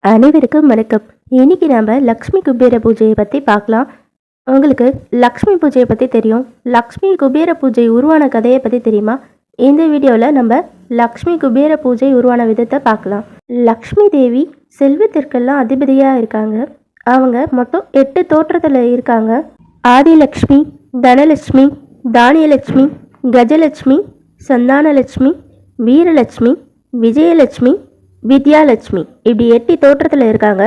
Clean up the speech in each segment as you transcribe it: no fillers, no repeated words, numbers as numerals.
அனைவருக்கும் வணக்கம். இன்னைக்கு நாம லக்ஷ்மி குபேர பூஜையை பற்றி பார்க்கலாம். உங்களுக்கு லக்ஷ்மி பூஜையை பற்றி தெரியும். லக்ஷ்மி குபேர பூஜை உருவான கதையை பற்றி தெரியுமா? இந்த வீடியோவில் நம்ம லக்ஷ்மி குபேர பூஜை உருவான விதத்தை பார்க்கலாம். லக்ஷ்மி தேவி செல்வத்திற்கெல்லாம் அதிபதியாக இருக்காங்க. அவங்க மொத்தம் 8 தோற்றத்தில் இருக்காங்க. ஆதிலக்ஷ்மி, தனலட்சுமி, தானியலட்சுமி, கஜலட்சுமி, சந்தானலட்சுமி, வீரலட்சுமி, விஜயலட்சுமி, வித்யாலட்சுமி, இப்படி 8 தோற்றத்தில் இருக்காங்க.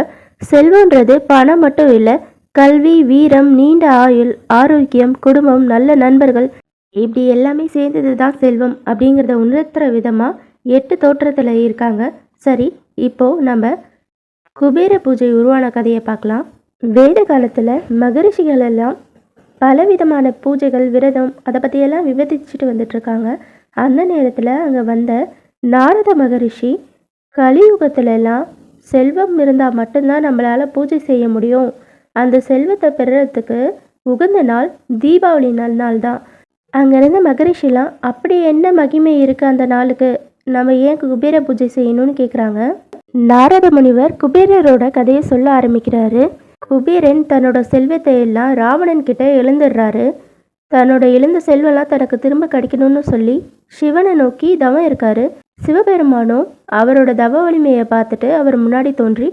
செல்வன்றது பணம் மட்டும் இல்லை, கல்வி, வீரம், நீண்ட ஆயுள், ஆரோக்கியம், குடும்பம், நல்ல நண்பர்கள், இப்படி எல்லாமே சேர்ந்தது தான் செல்வம் அப்படிங்கிறத உணர்த்துற விதமாக 8 தோற்றத்தில் இருக்காங்க. சரி, இப்போது நம்ம குபேர பூஜை உருவான கதையை பார்க்கலாம். வேத காலத்தில் மகரிஷிகள் எல்லாம் பலவிதமான பூஜைகள், விரதம், அதை பற்றியெல்லாம் விவரிச்சுட்டு வந்துட்டுருக்காங்க. அந்த நேரத்தில் அங்கே வந்த நாரத மகரிஷி, கலியுகத்திலெல்லாம் செல்வம் இருந்தால் மட்டும்தான் நம்மளால் பூஜை செய்ய முடியும், அந்த செல்வத்தை பெறுறதுக்கு உகந்த நாள் தீபாவளி நாள் தான். அங்கேருந்து மகரிஷிலாம் அப்படி என்ன மகிமை இருக்குது அந்த நாளுக்கு, நம்ம ஏன் குபேர பூஜை செய்யணும்னு கேட்குறாங்க. நாரத முனிவர் குபேரரோட கதையை சொல்ல ஆரம்பிக்கிறாரு. குபேரன் தன்னோட செல்வத்தை எல்லாம் ராவணன் கிட்ட இழந்துடுறாரு. தன்னோட இழந்த செல்வெல்லாம் தனக்கு திரும்ப கிடைக்கணும்னு சொல்லி சிவனை நோக்கி தவம் இருக்காரு. சிவபெருமானும் அவரோட தவ வலிமையை பார்த்துட்டு அவர் முன்னாடி தோன்றி,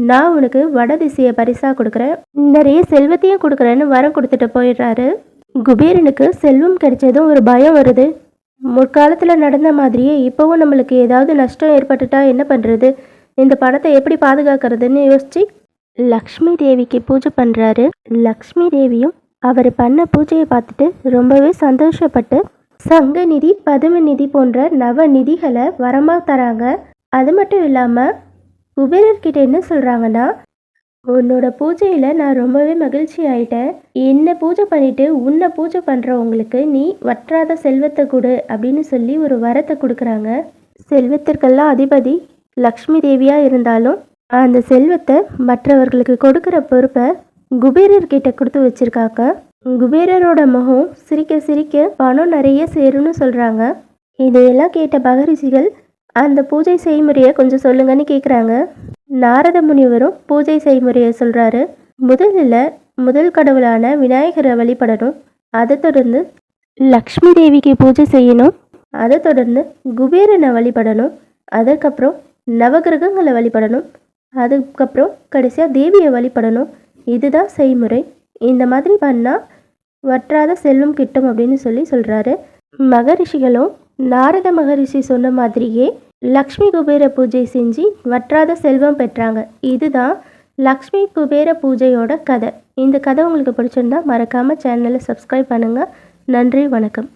நான் உனக்கு வட திசையை பரிசாக கொடுக்குறேன், நிறைய செல்வத்தையும் கொடுக்குறேன்னு வரம் கொடுத்துட்டு போயிடுறாரு. குபேரனுக்கு செல்வம் கிடைச்சதும் ஒரு பயம் வருது. முற்காலத்தில் நடந்த மாதிரியே இப்போவும் நம்மளுக்கு ஏதாவது நஷ்டம் ஏற்பட்டுட்டா என்ன பண்ணுறது, இந்த பணத்தை எப்படி பாதுகாக்கிறதுன்னு யோசிச்சு லக்ஷ்மி தேவிக்கு பூஜை பண்ணுறாரு. லக்ஷ்மி தேவியும் அவர் பண்ண பூஜையை பார்த்துட்டு ரொம்பவே சந்தோஷப்பட்டு சங்க நிதி, பதும நிதி போன்ற நவ நிதிகளை வரமாக தராங்க. அது மட்டும் இல்லாமல் குபேரர்கிட்ட என்ன சொல்கிறாங்கன்னா, உன்னோட பூஜையில் நான் ரொம்பவே மகிழ்ச்சி ஆயிட்டேன், என்னை பூஜை பண்ணிவிட்டு உன்னை பூஜை பண்ணுறவங்களுக்கு நீ வற்றாத செல்வத்தை கொடு அப்படின்னு சொல்லி ஒரு வரத்தை கொடுக்குறாங்க. செல்வத்திற்கெல்லாம் அதிபதி லக்ஷ்மி தேவியாக இருந்தாலும் அந்த செல்வத்தை மற்றவர்களுக்கு கொடுக்குற பொறுப்பை குபேரர்கிட்ட கொடுத்து வச்சிருக்காங்க. குபேரரோட முகம் சிரிக்க சிரிக்க பணம் நிறைய சேரும்னு சொல்கிறாங்க. இதையெல்லாம் கேட்ட மகரிஷிகள் அந்த பூஜை செய்முறையை கொஞ்சம் சொல்லுங்கன்னு கேட்குறாங்க. நாரத முனிவரும் பூஜை செய்முறையை சொல்கிறாரு. முதல் கடவுளான விநாயகரை வழிபடணும், அதை தொடர்ந்து லக்ஷ்மி தேவிக்கு பூஜை செய்யணும், அதை தொடர்ந்து குபேரனை வழிபடணும், அதுக்கப்புறம் நவகிரகங்களை வழிபடணும், அதுக்கப்புறம் கடைசியாக தேவியை வழிபடணும். இதுதான் செய்முறை. இந்த மாதிரி பண்ணால் வற்றாத செல்வம் கிட்டும் அப்படின்னு சொல்கிறாரு. மகரிஷிகளும் நாரத மகரிஷி சொன்ன மாதிரியே லக்ஷ்மி குபேர பூஜை செஞ்சு வற்றாத செல்வம் பெற்றாங்க. இதுதான் லக்ஷ்மி குபேர பூஜையோட கதை. இந்த கதை உங்களுக்கு பிடிச்சிருந்தா மறக்காமல் சேனலை சப்ஸ்கிரைப் பண்ணுங்கள். நன்றி, வணக்கம்.